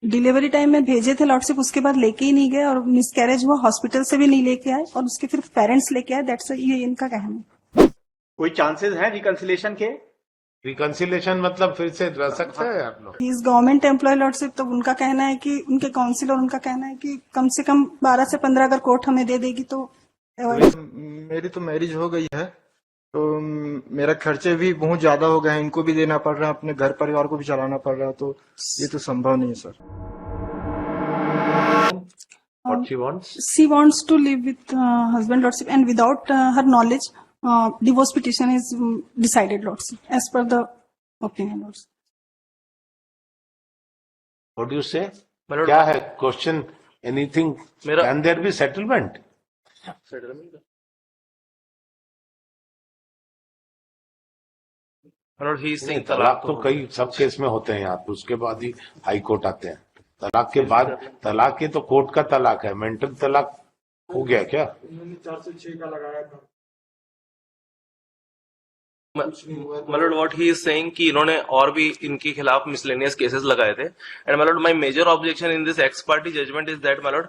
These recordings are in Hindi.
डिलीवरी टाइम में भेजे थे लॉर्डशिप, उसके बाद लेके ही नहीं गए और मिसकैरेज हुआ, हॉस्पिटल से भी नहीं लेके आए और उसके फिर पेरेंट्स लेके आए। दैट्स ये इनका कहना है। कोई चांसेस हैं रिकंसिलेशन के? रिकंसिलेशन मतलब फिर से रह सकता है आप लोग? इस गवर्नमेंट एम्प्लॉय लॉर्डशिप, तो उनका कहना है कि उनके काउंसिलर उनका कहना है कि कम से कम 12 से 15 अगर कोर्ट हमें दे देगी तो मेरी तो मैरिज हो गई है, तो मेरा खर्चे भी बहुत ज्यादा हो गए हैं, इनको भी देना पड़ रहा है, अपने घर परिवार को भी चलाना पड़ रहा है, तो ये तो संभव नहीं है sir. What she wants? She wants to live with husband lordship, and without her knowledge, divorce petition is decided lordship as per the opinion lordship. What do you say? My lord, क्या है क्वेश्चन? एनीथिंग? मेरा- can there be settlement? My lord, he is saying तलाक तो कई सब केस में होते हैं यहाँ पे, उसके बाद ही हाई कोर्ट आते हैं। तलाक के बाद, तलाक ये तो कोर्ट का तलाक है, मेंटल तलाक हो गया क्या? 4 से 6 का लगाया था। My lord, what he is saying कि इन्होंने और भी इनके खिलाफ मिसलेनियस केसेस लगाए थे। And my lord, my major objection in this ex parte judgment is that my lord,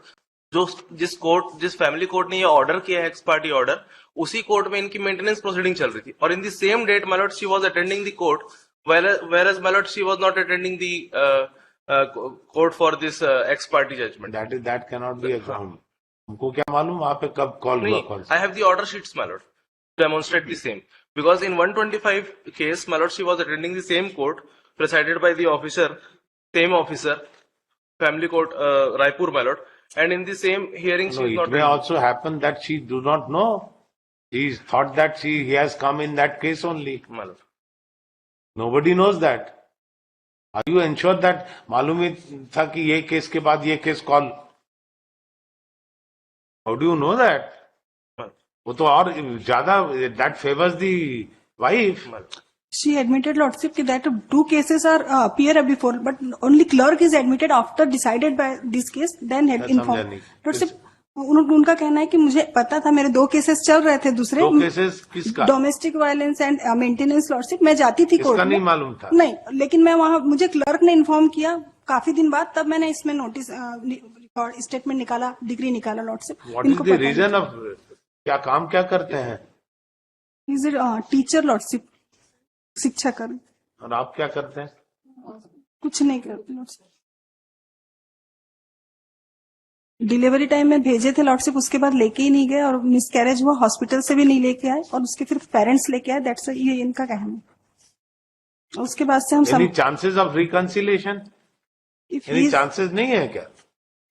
जिस फैमिली कोर्ट ने ये ऑर्डर किया है एक्स पार्टी ऑर्डर, उसी कोर्ट में इनकी मेंटेनेंस प्रोसीडिंग चल रही थी और in the same date my lord, she was attending the court, whereas my lord, she was not attending the court for this ex parte judgment. That cannot be a ground. हमको क्या मालूम वहाँ पे कब कॉल हुआ? कौन I have the order sheets, my lord, to demonstrate the same. Because in 125 case, my lord, she was attending the same court presided by the same officer, family court, Raipur, my lord. And in the same hearing, No, she is it not. may also happen that she do not know. He thought that he has come in that case only. My lord. Nobody knows that. Are you ensured that मालूम ही था कि ये केस के बाद ये case call? How do you know that? वो तो और ज्यादा, that favors the wife. She admitted lordship that 2 cases are appear before, but only clerk is admitted after decided by this case, then had समझा informed नहीं। lordship. उनका कहना है कि मुझे पता था, मेरे 2 केसेस चल रहे थे, दूसरे 2 केसेस किसका? Domestic violence and maintenance lordship. मैं जाती थी कोर्ट इसका में, नहीं मालूम था। नहीं, लेकिन मैं वहां, मुझे क्लर्क ने इन्फॉर्म किया काफी दिन बाद, तब मैंने इसमें नोटिस स्टेटमेंट निकाला, डिग्री निकाला lordship. What is the reason of, क्या काम क्या करते हैं? इज इट टीचर लॉर्डशिप, शिक्षा कर। और आप क्या करते हैं? कुछ नहीं करते लॉर्डशिप। डिलीवरी टाइम में भेजे थे लॉर्डशिप, उसके बाद लेके ही नहीं गए और मिसकैरेज हुआ, हॉस्पिटल से भी नहीं लेके आए और उसके फिर पेरेंट्स लेके आए। दैट्स ये इनका कहना है। उसके बाद से हम any chances of reconciliation? Any chances नहीं है क्या?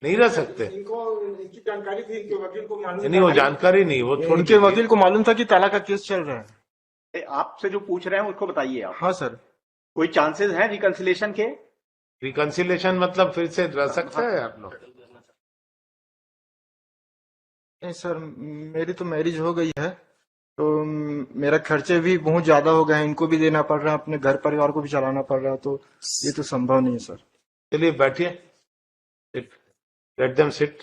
नहीं रह सकते? इनकी जानकारी थी, इनके वकील को मालूम नहीं, वो जानकारी नहीं, वो थोड़ी इनके वकील को मालूम था कि तलाक का केस चल रहा है। आपसे जो पूछ रहे हैं उसको बताइए आप। हाँ सर। कोई चांसेस हैं रिकंसिलेशन के? रिकंसिलेशन मतलब फिर से रह सकता है आप लोग? नहीं सर, मेरी तो मैरिज हो गई है, तो मेरा खर्चे भी बहुत ज्यादा हो गए हैं, इनको भी देना पड़ रहा है, अपने घर परिवार को भी चलाना पड़ रहा है, तो ये तो संभव नहीं है सर। चलिए बैठिए, late them seat.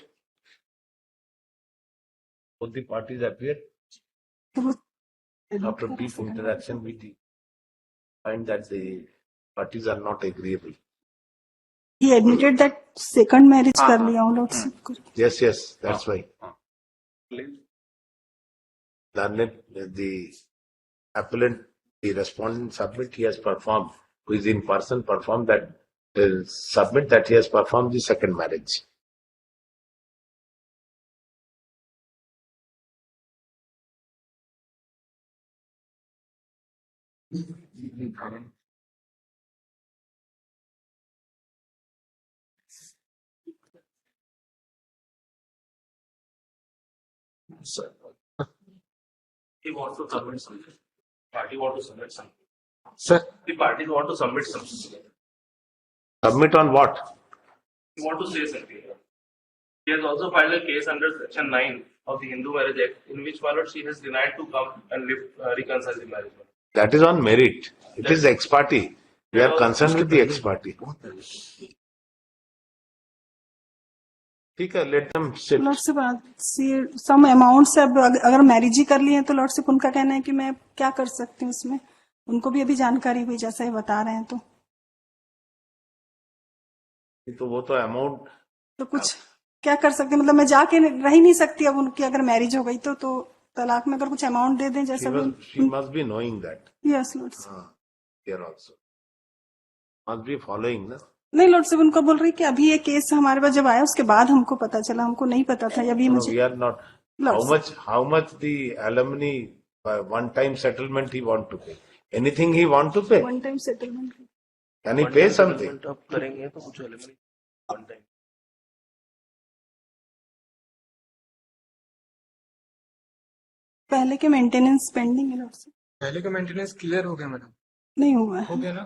Both the parties appear after brief interaction with the find that the parties are not agreeable. He admitted that second marriage कर लिया हूँ लॉर्डशिप को। Yes, that's why. The appellant, the respondent submit he has performed, who is in person performed that, submit that he has performed the second marriage. He wants to submit something. Party want to submit something. Sir The parties want to submit something. Submit on what? He want to say something. He has also filed a case under Section 9 of the Hindu Marriage Act, in which my lord, she has denied to come and reconcile the marriage. That is on merit. It is ex parte. We are concerned with the ex parte. ठीक है, let them sit. Lordship some amount से, अब अगर मैरिज ही कर ली है तो लॉर्डशिप उनका कहना है कि मैं क्या कर सकती हूँ इसमें, उनको भी अभी जानकारी हुई जैसा ही बता रहे हैं। तो तो वो तो अमाउंट तो कुछ क्या कर सकते हैं? मतलब मैं जाके रह ही नहीं सकती अब उनकी अगर मैरिज हो गई तो तलाक में अगर कुछ अमाउंट दे दें जैसा she must be knowing that. Yes Lord Here also must be following ना. नहीं लॉर्ड साहब उनको बोल रही कि अभी ये केस हमारे पास जब आया उसके बाद हमको पता चला, हमको नहीं पता था अभी No, मुझे we are not. Lord, How much the alumni one time settlement he want to pay? Anything he want to pay? One time settlement Can he pay something? अब करेंगे तो कुछ वन टाइम पहले के मेंटेनेंस पेंडिंग है लॉर्ड साहब, पहले का मेंटेनेंस क्लियर हो गया मैडम, नहीं हुआ हो है। गया ना।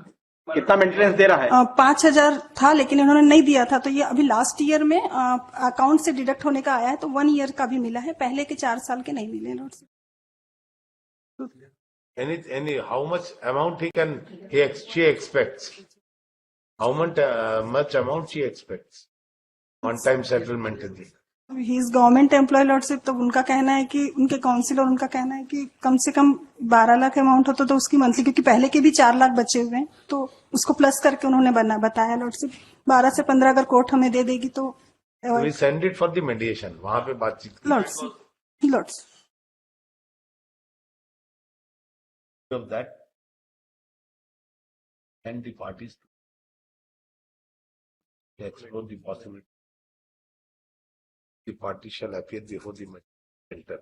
कितना मेंटेनेंस दे रहा है? 5,000 था लेकिन इन्होंने नहीं दिया था, तो ये अभी लास्ट ईयर में अकाउंट से डिडक्ट होने का आया है, तो 1 ईयर का भी मिला है, पहले के 4 साल के नहीं मिले लॉर्ड साहब। Any how much amount she expects? How much amount she expects? One time settlement in the. He is government employ lord साहब, तो उनका कहना है कि उनके काउंसिलर उनका कहना है कि कम से कम 12 लाख अमाउंट होता तो उसकी मंथली, क्योंकि पहले के भी 4 लाख बचे हुए हैं, तो उसको प्लस करके उन्होंने बताया लॉर्ड साहब 12 से 15 अगर कोर्ट हमें दे देगी तो We send it for the mediation. वहां पे बातचीत की लॉर्ड साहब of that and the parties to explore the possibility. The party shall appear before the mediator.